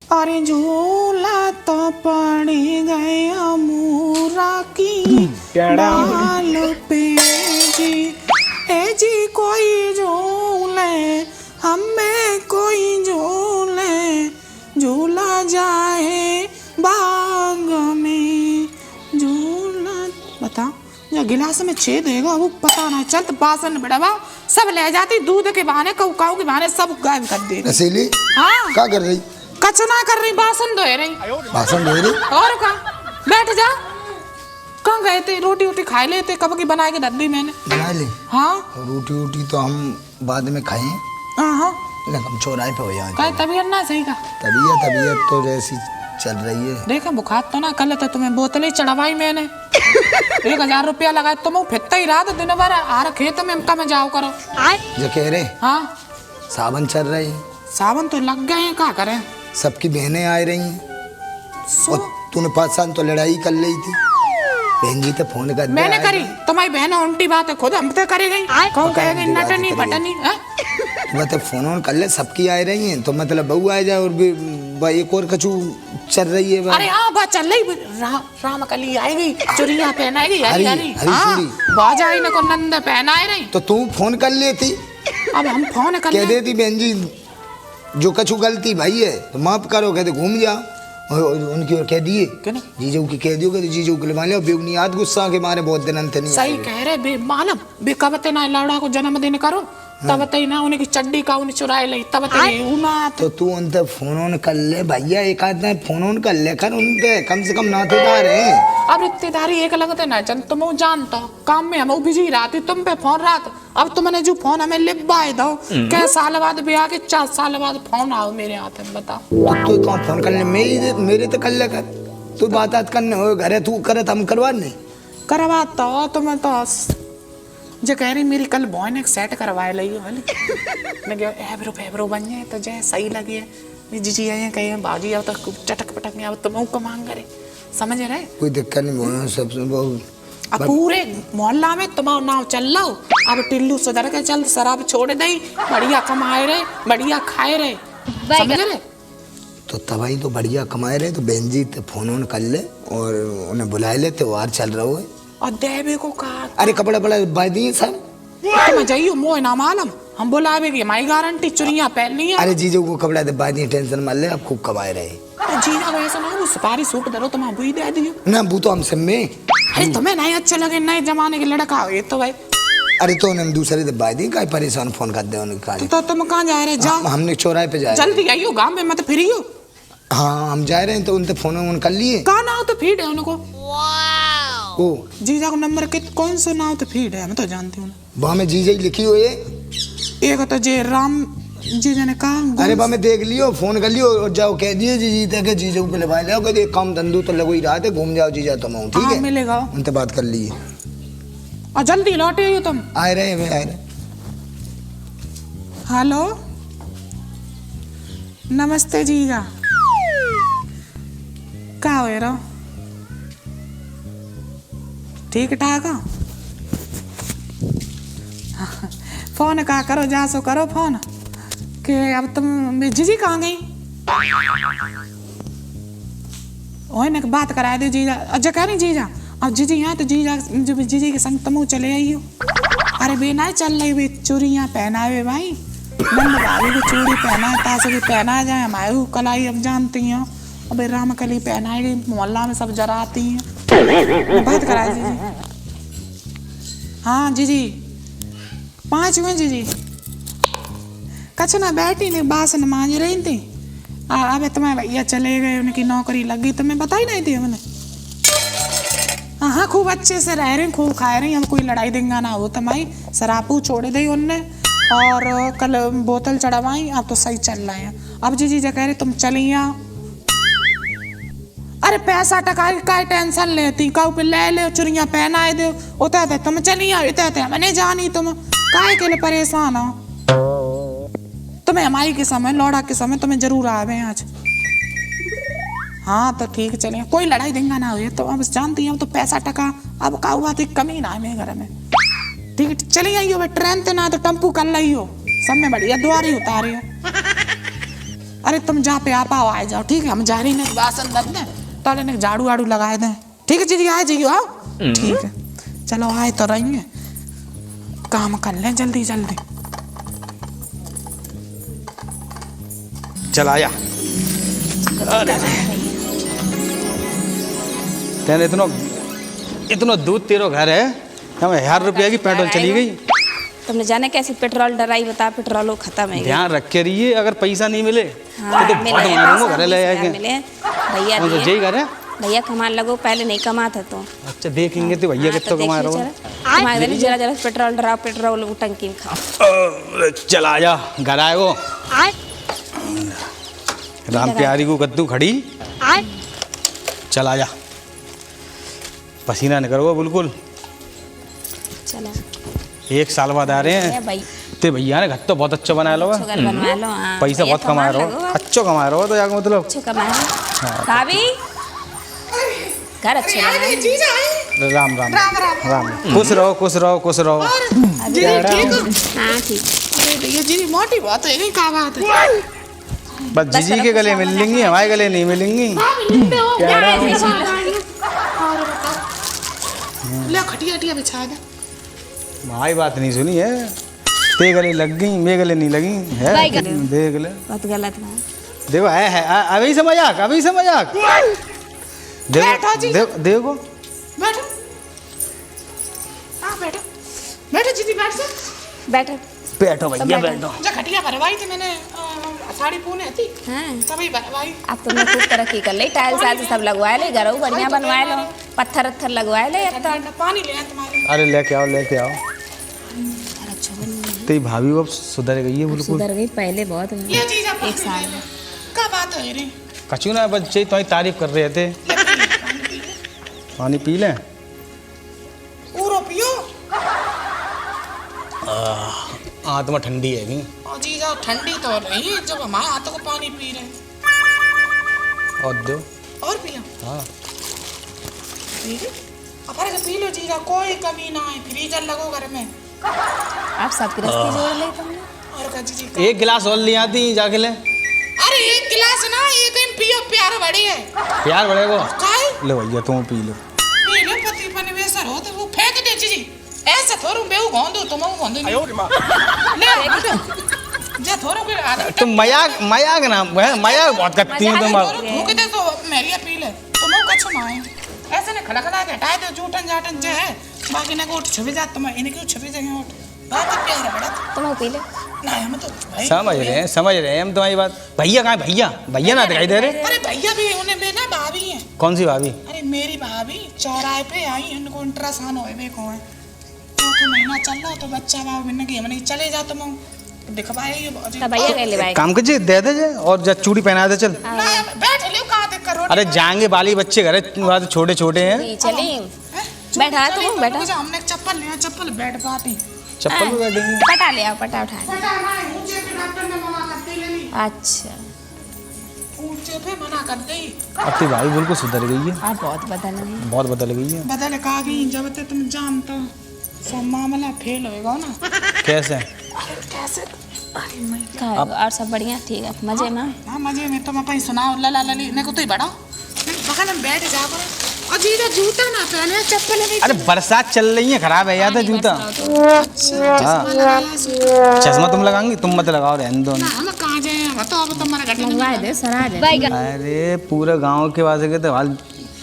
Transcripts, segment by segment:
अरे झूला तो पड़ी गया मूरा की डाल पे जी, ए जी कोई झूले हमें कोई झूले, झूला जाए बाग में झूला। बताओ या गिलास में छेद हैगा वो पता नहीं चलता, बासन बड़ा सब ले जाती, दूध के बहाने काऊ के बहाने सब गायब कर दे रही। हाँ क्या कर रही? कचना कर रही, बासन धो रही। बासन धो रही? और का बैठ जा। कहाँ गए थे? रोटी वोटी खा लेते, कब की बना के रख दी मैंने। बना ली? हाँ रोटी वोटी तो हम बाद में खाएं। हाँ हम चौराहे पे हो यहाँ। क्या तबीयत ना सही का? तबीयत तो जैसी चल रही है। देखा बुखार तो ना, कल तो तुम्हें बोतलें चढ़वाई मैंने 1000 रुपया लगाया, तुम फिरता ही रहा था दिन भर। आर खेत में हमका में जाओ करो जो कह रहे। हाँ सावन चल रही। सावन तो लग गए हैं, क्या करें। सबकी बहनें आ रही हैं और तूने 5 साल तो लड़ाई कर ली थी। बहन जी तो फोन कर मैंने करी, तुम्हारी बहन उल्टी बात है, खुद हम तो करी गई। कौन कहेगी नटनी पटनी है? मतलब फोन कर ले, सबकी आ रही हैं तो मतलब बहू आ जाए और भी एक और कछु चल रही है। अरे हाँ बात चल रही, राम कली आएगी, चुरिया पहनाएगी, हरी हरी बाजा आई ना को नंद पहनाए रही। तो तू फोन कर लेती। अब हम फोन कर कह देती बहन जी जो कछु गलती भाई है तो माफ करो, कहते घूम जाओ। और उनकी ओर कह दिए जीजू की कह दियो, कहते जीजू के लिए बेबुनियाद गुस्सा के मारे बहुत दिन अंत नहीं। सही कह रहे मालूम बेकबते ना लौड़ा को जन्मदिन करो तब तई ना उनकी चड्डी का उन्हें चुराए ले तब तई उना। तो तू उनसे फोन ऑन कर ले भैया, एक आध फोन ऑन कर ले कर उनसे, कम से कम नातेदार हैं। अब रिश्तेदारी एक लगते ना जन, तुम जानता काम में हम बिजी रहती, तुम पे फोन रात। अब तुमने जो फोन हमें लिबाए दो, क्या साल बाद ब्याह के 4 साल बाद फोन आओ मेरे हाथ में, बताओ। तो फोन कर ले, मेरे तो कर ले कर, तू बात करने हो घर है, तू करे तो हम करवा नहीं करवाता हो तुम्हें तो जो कह रही मेरी कल बॉय ने सेट करवाए ली मैं एब्रो बन जाए तो जय सही लगे जी आए कहीं बाजी आओ तो चटक पटक में आओ तो मुँह को मांग करे, समझ रहे। कोई दिक्कत नहीं, सब अब पूरे मोहल्ला में तुम्हारा नाव चल लो। अब टिल्लू सुधर के चल, शराब छोड़ दे, बढ़िया कमाए रहे, बढ़िया खाए रहे, समझ रहे। तो तबाही तो बढ़िया कमाए रहे, तो बहन जी तो फोन ऑन कर ले और उन्हें बुलाए ले, त्योहार चल रहा है। और देवे को कहा अरे कपड़ा बड़ा बाय दिए सब, तुम जाइयो मोह ना मालूम, हम बुलावेगी हमारी गारंटी, चुरिया पहननी है। अरे जीजू को कपड़ा दे बाय दिए, टेंशन मत ले, अब खूब कमाए रहे। जीजा को ऐसा ना वो सुपारी सूट दे तुम वही दे दियो ना, वो तो हम सब में। अरे तुम्हें नहीं अच्छे लगे, नए जमाने के लड़का हो ये तो भाई। अरे तो हम दूसरे दे बाय दिए, काय परेशान फोन कर दे उन्हें। तो तुम कहाँ जा रहे? जाओ, हमने चौराहे पे जाए, जल्दी आइयो, गांव में मत फिरियो। हाँ हम जा रहे हैं, तो उनसे फोन ऑन कर लिए। कहाँ ना हो तो फीड है उनको। ओ जीजा को नंबर के कौन सा नाम तो फीड है, मैं तो जानती हूँ। वहाँ में जीजा लिखी हुई है, एक तो जे राम जीजा ने कहा। अरे वहाँ में देख लियो, फोन कर लियो और जाओ कह दिए जीजा के जीजा को ले भाई ले, एक काम धंधु तो लगो ही रहा थे, घूम जाओ जीजा तुम, ठीक है मिलेगा। उनसे बात कर लिए और जल्दी लौटे हो तुम। आए रहे। हेलो नमस्ते जीजा, क्या हो रहा? ठीक ठाक फोन का करो, जा सो करो फोन के। अब तुम जीजी कहाँ गई? ओए ना बात करा दो जीजा। अच्छा कह रही जीजा, अब जीजी यहाँ तो जीजा जो जीजी के संग तुम चले आइयो। अरे बे ना चल रही बे, चूड़ियाँ पहनावे भाई, नंद भाभी को चूड़ी पहना है, तासे भी पहना जाए, हमारे कलाई अब जानती हैं। अब राम कली पहनाएगी, मोहल्ला में सब जराती हैं। बात करा जीजी। हाँ जीजी 5 हुए जीजी, कछ ना बैठी नहीं, बासन मांज रही थी। अब तुम्हारे भैया चले गए, उनकी नौकरी लगी, तुम्हें बता ही नहीं थी हमने। हाँ खूब अच्छे से रह रही, खूब खा रही, हम कोई लड़ाई देंगा ना हो तुम्हारी। शराबू छोड़ दी उनने और कल बोतल चढ़वाई, अब तो सही चल रहे हैं। अब जीजी कह रहे तुम चली आओ। अरे पैसा टका का टेंशन लेती, कहू पे ले ले, चुरियाँ पहनाए दो, उतरते तुम चली आओ, इतरते मैंने जानी, तुम काहे के लिए परेशान हो? तुम्हें हमारी के समय, लौड़ा के समय तुम्हें जरूर आवे आज। हाँ तो ठीक चलिए, कोई लड़ाई देंगा ना हुई तो अब जानती हूँ, तो पैसा टका अब का हुआ तो कमी ना है मेरे घर में। ठीक है चली आइयो, ट्रेन ते ना तो टेम्पू कर ली हो, सब में बढ़िया द्वारी उतारी हो। अरे तुम जहाँ पे आ पाओ आ जाओ, ठीक है? हम जा रही ने बासन दब दें तो ने झाड़ू वाड़ू लगाए दें, ठीक है जी? आए जी आओ, ठीक है चलो आए तो रहेंगे, काम कर लें जल्दी जल्दी। चल आया। तेरे इतना दूध तेरो घर है, हमें 1000 रुपया की पेट्रोल चली गई। तुमने जाने कैसे पेट्रोल डराई, बता पेट्रोल वो खत्म है। ध्यान रख के रहिए, अगर पैसा नहीं मिले हाँ, तो बहुत मारूंगा घर ले आके। भैया तो जय घर है भैया कमान लगो, पहले नहीं कमाता तो। अच्छा देखेंगे तो भैया कितना कमा रहा हूँ। तुम्हारे जरा जरा पेट्रोल डराओ, पेट्रोल वो टंकी में खाओ। चल आजा, घर आए वो राम प्यारी को कद्दू खड़ी। चल आजा, पसीना निकल वो बिल्कुल। चलो 1 साल बाद आ रहे हैं भाई, ते भैया ने घर तो बहुत अच्छा बनाया लो, घर बनवा लो। हाँ, पैसा बहुत कमा रहे हो, अच्छा कमा रहे हो तो जाके मतलब अच्छा कमाए। भाभी घर अच्छे बनाए। राम राम राम, खुश रहो खुश रहो खुश रहो। हाँ ठीक। ये जी मोटी बात है, क्या बात है? बस जीजी के गले मिल लेंगी, हमारे गले नहीं मिलेंगी। ले खटिया खटिया बिछा दे। भाई बात नहीं सुनी है, ते गले लग गई, मेरे गले नहीं लगी है। देख ले, बहुत गलत है। देखो है अभी से मजाक, अभी से मजाक। देखो देखो बैठो, हाँ बैठो बैठो जी बैठ से बैठो बैठो भैया बैठो। जो खटिया भरवाई थी मैंने, साड़ी पूने थी हाँ, तभी भरवाई। अब तुमने खूब तरक्की कर ली, टाइल्स आइल्स सब लगवाए ले, घर बढ़िया बनवाए लो, पत्थर उत्थर लगवाए ले। अब तो पानी ले आए तुम्हारे। अरे लेके आओ लेके आओ। अच्छा बन तेरी भाभी अब सुधर गई है बिल्कुल। सुधर गई, पहले बहुत ये चीज अब 1 साल में। क्या बात है रे? कचू ना बच्चे तुम्हारी तारीफ कर रहे थे। पानी पी लें? पूरा पियो। आत्मा ठंडी है नहीं। और जीजा ठंडी तो नहीं है, जब हमारे हाथों को पानी पी रहे। और दो और पियो। हाँ ठीक है, अपने से पी लो जीजा, कोई कमी ना है। फ्रीजर लगो घर में। आप सब गृहस्थी जोड़ ले तुमने। और का जी 1 गिलास और ले आती जाके ले। अरे 1 गिलास ना, एक दिन पियो, प्यार बड़ी है। प्यार बढ़ेगा। काय ले भैया तुम पी लो। पी लो, पति पने वैसा हो तो वो फेंक दे जी। ऐसा थोरू बेऊ गोंदू तुम गोंदू नहीं। ले जे थोरू के आदमी तुम मजाक मजाक ना मजाक बहुत करती हो तुम। भूख दे तो मेरिया पी ले, तुम कछु ना है। ऐसे ने खड़ा खड़ा के हटाए दो जूटन जाटन जे है, बाकी ने को उठ छुपे जात तुम इन्हें क्यों छुपे जाए उठ। बात प्यार बड़ा तुम पी ले। ना हम तो भाई समझ रहे हैं हम तुम्हारी बात। भैया कहाँ है? भैया भैया ना दिखाई दे रहे। अरे भैया भी उन्हें भी ना भाभी है। कौन सी भाभी? अरे मेरी भाभी चौराहे पे आई, उनको अल्ट्रासाउंड होए वे को है, तो महीना चल रहा तो बच्चा बाबू बिना के हमने चले जा तुम दिखवाए ये तब भैया कह ले भाई। काम कीजिए दे दे जे और जा चूड़ी पहना दे चल। ना बैठ ले कहां देख कर। अरे जाएंगे बाली बच्चे घर है, छोटे छोटे हैं। चली बैठा तुम बैठा। हमने चप्पल लिया, चप्पल बैठ पाती। चप्पल पे बैठेंगे। पटा ले आओ, पटा उठा। पता ना ऊंचे पे डॉक्टर ने मना कर दी लेनी। अच्छा ऊंचे पे मना कर दी। अब तो भाई बिल्कुल सुधर गई है, आप बहुत बदल गई। बहुत बदल गई है। बदल का गई जब तक तुम जानता सब मामला फेल होएगा ना। कैसे? कैसे? अरे मैं का और सब बढ़िया ठीक है, मजे में। हां मजे में। तुम अपन सुनाओ ला ला ली ने को तो ही बड़ा बगल में बैठ जा करो। और जीजा जूता ना पहने, चप्पल भी। अरे बरसात चल रही है, खराब है याद है जूता। अच्छा चश्मा लगाया। चश्मा तुम लगाएंगी? तुम मत लगाओ, रहने दो। ना हम कहां जाए, हम तो अब तुम्हारा घर में मंगवा दे सरा दे। अरे पूरे गांव के वास्ते के तो हाल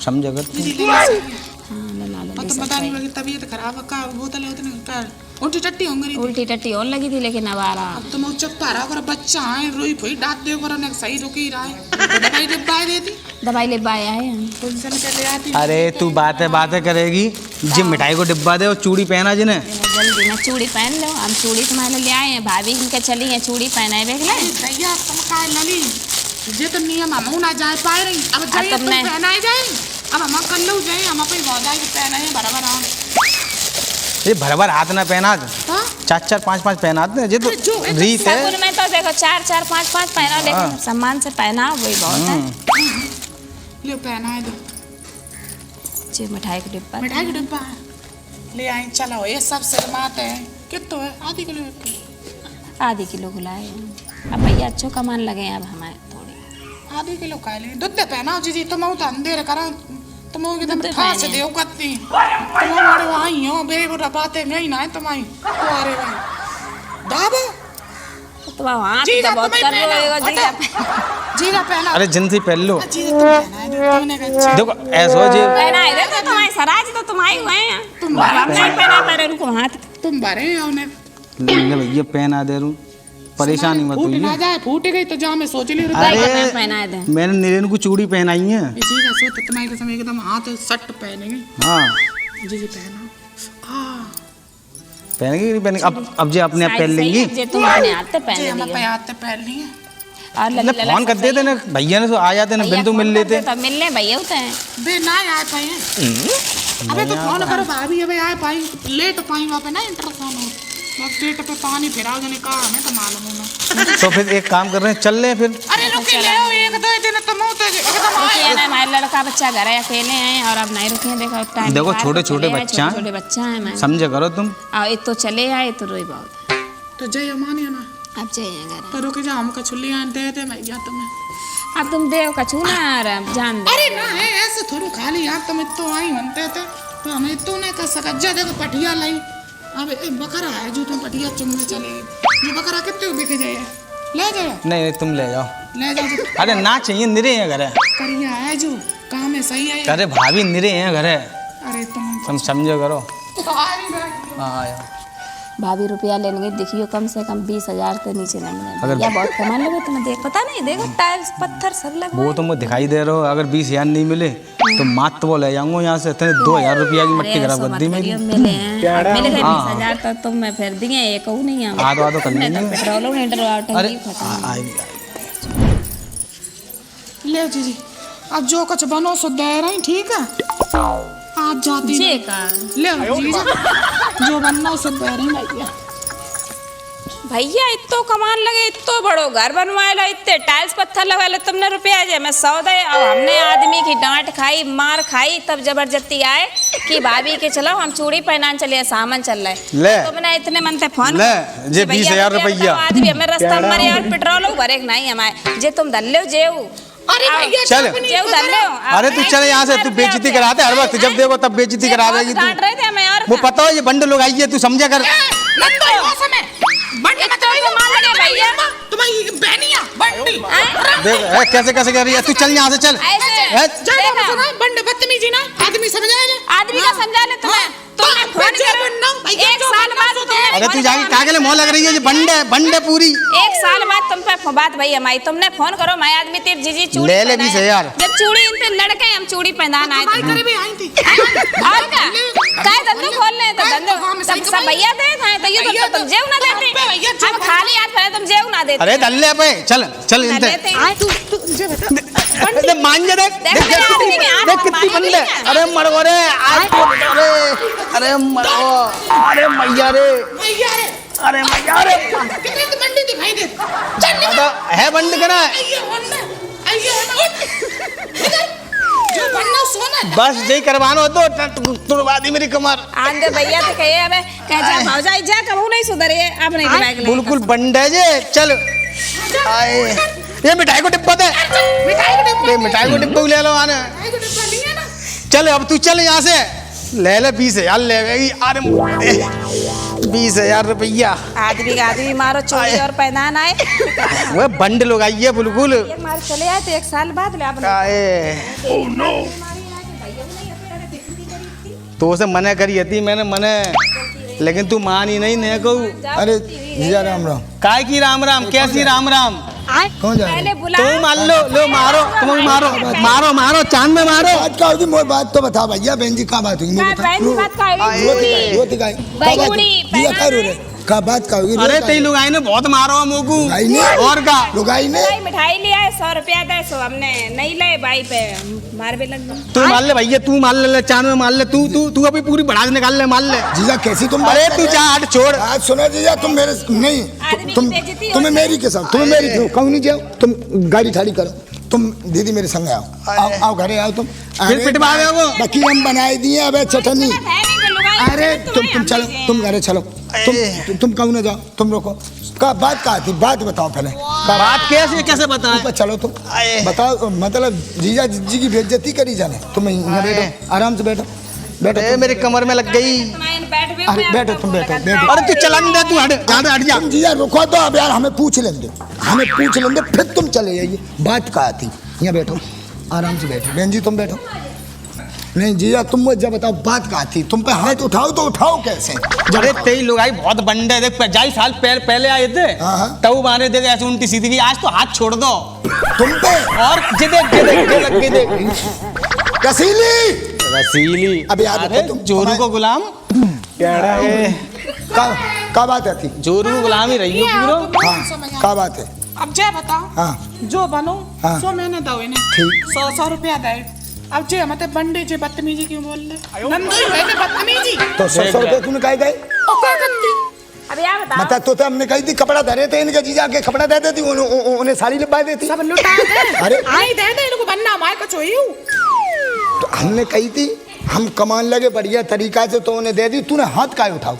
समझ अगर हां ला लो। और तो पता नहीं लगी तबीयत खराब का बोतल होती नहीं कर उल्टी टट्टी हो गई। उल्टी टट्टी और लगी थी, लेकिन अब आ रहा। अब तो मैं चुप रहा कर, बच्चा है रोई फोई डांट दे कर ने सही रुकी रहा है। दवाई डिब्बा देती, दवाई ले बाय आए हैं। पुलिस ने चले आती। अरे तू बातें करेगी, जिम मिठाई को डिब्बा दे और चूड़ी पहना जिन्हें। जल्दी में चूड़ी पहन लो, हम चूड़ी तुम्हारे ले आए हैं, भाभी इनके चली हैं चूड़ी पहनाए देख ले। भैया तुम काय लली जे तो नियम हम ना जाए पाए रही। अब जाए तो तुमने- पहनाए जाए, अब हम कर लो जाए, हम कोई वादा के पहनाए बराबर हम। ये भर हाथ ना पहना, हां 4 5 पहना दे। ये तो रीत है। सगुन में तो देखो 4 4 5 5 पहना, लेकिन सम्मान से पहना वही बहुत है। ले पहनाए दो जी मिठाई का डिब्बा। मिठाई का डिब्बा ले आई। चलो ये सब शर्माते हैं। कितना है? आधी किलो। आधी किलो गुलाए। अब भैया अच्छो कमान लगे हैं अब हमारे। आधी किलो खा ले दूध पहनाओ जी तुम तो अंधेरे करो तुम एकदम फांस दे कत्ती तुम मारे आई हो बेगुरा बातें नहीं ना तुम्हारी अरे भाई दाबो तुम हाथ तो बहुत कर रहे हो जीजा जीजा पहना अरे जिनसी पहन लो जीजा तुम पहना है तुमने कहा देखो ऐसा हो जी पहना है तो तुम्हारे सराज तो तुम्हारे हुए हैं तुम हम नहीं पहना पर उनको हाथ तुम भरे हो ने ले भैया पहना दे रू परेशानी मत फूट होइए ना जाए फूट गई तो जा मैं सोच ली अरे पहना दे मैंने नीरेन को चूड़ी पहनाई है जीजा सो तो तुम्हारे समय एकदम हाथ सट पहनेंगे हाँ जी पहना पहनेंगे कि नहीं पहनेंगे अब जे अपने आप पहन लेंगी जे तुम्हारे हाथ जी पहन हम लिए पयाते पहन लिए और ना फोन कर देते ना भैया ने तो आ जाते ना बिंदु मिल लेते तब मिलने भैया होते हैं बे ना आए पाए अबे तो फोन करो भाभी अबे आए पाई लेट पाई वहाँ पे ना इंटरसान हो पेट पे पानी फिरा जाने का हमें तो मालूम होना तो फिर एक काम कर रहे हैं चल रहे हैं फिर अरे रुके ले आओ एक दो दिन तुम तो एकदम आए ये ना हमारे लड़का बच्चा घर है अकेले हैं और अब नहीं रुके देखो टाइम देखो छोटे-छोटे बच्चा हैं। छोटे बच्चा है मैं समझे करो तुम और ये तो चले आए तो रोई बहुत तो जय मानिए ना अब चाहिए घर तो रुके जा हमको छुल्ली आन दे दे भैया तुम्हें अब तुम देव का छूना यार अब जान दे अरे ना है ऐसे थोड़ा खाली यार तुम तो आई बनते थे तो हमें तो नहीं कर सका जा देखो पटिया लाई अब एक बकरा है जो तुम पटिया चुमने चलेगी ये बकरा कितने बिके जाए ले जाओ नहीं तुम ले जाओ ले जाओ अरे ना चाहिए निरे हैं घर है करिया है जो काम है सही है अरे भाभी निरे हैं घर है अरे तुम समझो करो तुम्हारी बात हाँ यार भाभी रुपया लेंगे देखियो कम से कम 20,000 के नीचे नहीं मिलेगा अगर- भैया बहुत कमा लोगे तुम्हें देख पता नहीं देखो टाइल्स पत्थर सब लगा वो तो मुझे दिखाई दे रहा हो अगर 20,000 नहीं मिले तो मात तो वो ले जाऊंगा यहाँ से इतने 2,000 रुपया की मट्टी खराब कर दी मेरी मिले हैं मिले थे 20,000 तो तुम मैं फिर दिए एक और नहीं हम आधो आधो कर लेंगे पेट्रोल नहीं डरवाटर अरे की खत्म आएगी ले जी अब जो कुछ बनो सो दे रही ठीक है आज जाती जे का ले जी जो बनना सो दे रही भैया भैया इतो कमान लगे इतो बड़ो घर बनवाए लो इतने टाइल्स पत्थर लगा ले तुमने रुपया जे मैं 100 दे और हमने आदमी की डांट खाई मार खाई तब जबरदस्ती आए कि भाभी के चलो हम चूड़ी पहनाने चले सामान चल रहा है ले तुमने इतने मन से फोन ले जे कि भैया 20,000 रुपया रुपया बताओ, आदमी हमें रास्ता में मरे और पेट्रोल भरे नहीं हमारे जे तुम दल्ले जेऊ अरे भैया चल जेऊ दल्ले अरे तू चले यहाँ से तू बेइज्जती कराते हर वक्त जब देखो तब बेइज्जती करा देगी डांट तू रहे थे हमें और वो पता हो ये बंड लोग आई है तू समझा कर नंदो मौसम है बंडी मत तो मान लगे भैया तुम्हारी बहनिया बंडी देख कैसे कैसे कर रही है तू चल यहाँ से चल ऐसे जाना सुना बंड बदतमीजी ना आदमी समझाए ले आदमी का समझा ले तुम्हें तुमने फोन करो एक साल बाद तुमने अरे तू फोन जाके करो, कागले मोह लग रही है ये बंड है पूरी एक साल बाद तुम पे बात भई हमारी तुमने फोन करो मैं आदमी तेरे जीजी चूड़ी ले ले पहनाए। 20,000 जब चूड़ी इन पे लड़के हम चूड़ी पहनाना आए भाई करे भी आई थी और क्या काय धंधो खोल ले तो धंधो तब सब भैया दे थे तो ये तो तुम जेव ना देते हम खाली हाथ पहले तुम जेव ना देते अरे दल्ले पे चल चल ना इनसे देते अरे मान जा देख देख मेरे आदमी के हाथ देख कितनी बंद है अरे मरो रे अरे अरे मरो अरे मैया रे भैया रे अरे मैया रे कितनी तो बंडी दिखाई दे चल तो है बंद करा आइए जो बनना सोना बस यही करवाना हो तो तुड़वा दी मेरी कमर आंदे भैया तो कहे हमें कह जा भौजाई जा कबू नहीं सुधरे अब नहीं दिमाग ले बिल्कुल बंद है जे चल आए ये मिठाई को डिब्बा दे मिठाई का डिब्बा ये मिठाई को डिब्बा ले लो आने मिठाई का डिब्बा नहीं है ना चल अब तू चल यहाँ से ले ले 20,000 ले गई अरे 20,000 रुपया आदमी का आदमी मारो चूड़ी और पहनाना है वो बंड लोग आई है बिल्कुल ये मार चले आए तो एक साल बाद ले आपने आए तो उसे मना करी थी मैंने मने लेकिन तू मानी नहीं ने कहू अरे जीजा राम राम काय की राम राम कैसी राम राम कौन जा रहा है? पहले बुला तू मान लो मारो तुम भी मारो मारो मारो चांद में मारो बात का होगी मोर बात तो बता भैया बहन जी कहाँ बात होगी मुझे बता। बहन की बात का है वो दिखाई भाई क्या बात बूढ़ी, है? जीजा क्या रो रहे का बात का होगी अरे तेरी लुगाई ने बहुत मारो मोकू लुगाई ने? और का लुगाई ने भाई मिठाई लिया है 100 रुपया दे सो हमने नहीं ले भाई पे मार भी लग गई तू मान ले भैया तू मान ले चांद में मान ले तू अभी पूरी बढ़ा निकाल ले मान ले जीजा कैसी तुम अरे बात तू कर जा रहे हट छोड़ हो? आज सुनो जीजा तुम मेरे नहीं आदमी तुम की बेइज्जती हो तुम्हें रही मेरी के साथ तुम्हें मेरी क्यों कहूँ नहीं जाओ तुम गाड़ी ठाड़ी करो तुम दीदी मेरे संग आओ आओ घरे आओ तुम फिर पिटवा गए वो। बाकी हम बनाए दिए अब चटनी है नहीं पे लुगाई अरे तुम चलो, तुम घरे चलो, तुम कहूँ ना जाओ, तुम रोको। का बात कहा थी, बात बताओ पहले। बात कैसे बताएं? ऊपर चलो तुम बताओ, मतलब जीजा जी की बेइज्जती करी जाने। तुम यहाँ बैठो, आराम से बैठो, बैठो। मेरे कमर में लग गई। अरे बैठो, तुम बैठो, बैठो। अरे तू चलन दे, तू हट जा। तुम जीजा रुको तो अब यार, हमें पूछ लेंगे, फिर तुम चले जाइए। बात कहा थी, यहाँ बैठो, आराम से बैठो। बहन जी तुम बैठो। नहीं जीजा तुम मुझे बताओ, बात कहा थी? तुम पे हाथ उठाओ तो उठाओ कैसे? अरे तेरी लोग आई बहुत बंडे, देख 50 साल पहले आए थे, तब मारे देख ऐसे उल्टी सीधी की। आज तो हाथ छोड़ दो तुम पे। और रसीली। अब याद रखो तुम जोरू को गुलाम का बात है थी? जोरू को गुलाम ही रही हो पूरा। हाँ का बात है? अब जय बताओ। हाँ जो बनो हाँ। सो मैंने दो इन्हें। ठीक। 100 रुपया दे। अब जे मत बंडे जे बदतमीजी क्यों बोल रहे? नंदू है के बदतमीजी। तो 100 रुपये तूने कहे गए? ओ क्या करती? अब यार बताओ। मतलब तो हमने कही थी कपड़ा धरे थे इनके जीजा के, कपड़ा दे देती, उन्हें साड़ी लिपा देती। सब लुटा दे। अरे आई दे दे इनको बनना माय को चाहिए। तो हमने कही थी हम कमान लगे बढ़िया तरीका से, तो उन्हें दे दी। तूने हाथ काहे उठाओ?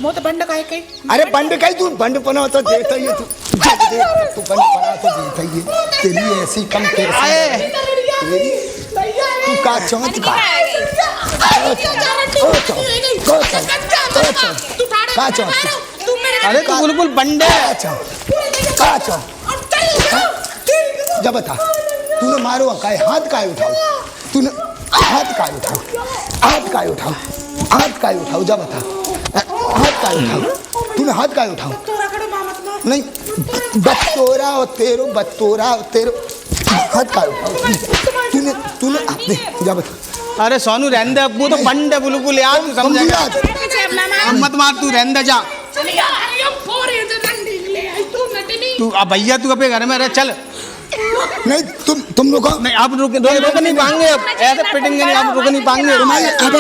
मो तो बंड काहे कही? अरे बंड कही, तू बंड पना तो देता ही है तू। तू बंड पना तो देता ही है। तेरी ऐसी कम तू का चौंच का का चौंच। अरे तू बिल्कुल बंडे। का चौंच जब बता, तूने मारो काहे? हाथ काहे उठाओ? तूने हाथ काहे उठाओ? हाथ काहे उठाओ? हाथ काहे उठाओ? जब बता, हाथ काहे उठाओ? तूने हाथ काहे उठाओ? नहीं बत्तोरा हो तेरो, बत्तोरा हो तेरो। हाथ काहे उठाओ? तूने जब बता। अरे सोनू रहने दे, अब वो तो बंडे बिल्कुल यार, तू समझेगा। अब मत मार, तू रहने दे जा। तू अब भैया तू अपने घर में रह, चल। नहीं तुम रुको। नहीं आप रुक नहीं पाएंगे, अब ऐसे पिटेंगे नहीं, आप रुक नहीं पाएंगे।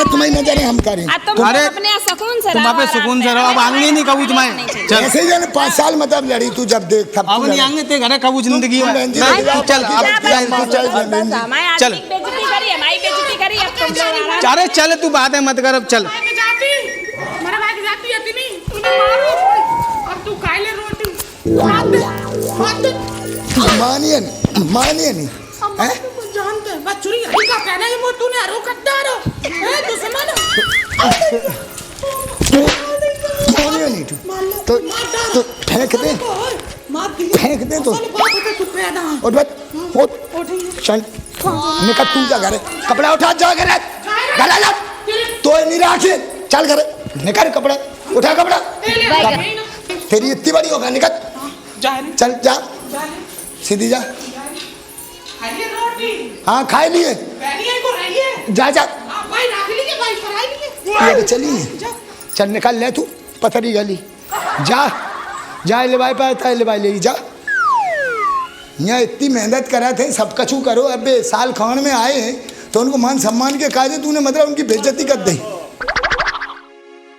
तुम्हारी नजर है हम करें। अरे अपने सुकून से तुम अपने सुकून से रहो, अब आएंगे नहीं कबू तुम्हारे। चल ऐसे ही 5 साल मतलब लड़ी तू, जब देख अब नहीं आएंगे तेरे घर कबू जिंदगी में। चल चल अरे चल तू बातें मत कर, अब चल। मानिए नहीं हैं? जानते हैं बस चुरी हरी का कहना है, वो तूने हरो कद्दार हो है तू समझ। मानिए नहीं तो फेंक दे तो उठ बत चल निकल तू जा घर, कपड़ा उठा जा घर जा तो नहीं राखे। चल घर निकल, कपड़ा उठा, कपड़ा तेरी इतनी बड़ी होगा, निकल चल जा सीधी जा। हाँ खाए लिए जा चलिए चल निकाल ले तू पथरी गली जा ले भाई पाता ले भाई ले जा। यहाँ इतनी मेहनत करा थे, सब कछु करो, अब साल खान में आए हैं तो उनको मान सम्मान के काजे तूने मतलब उनकी बेइज्जती कर दी।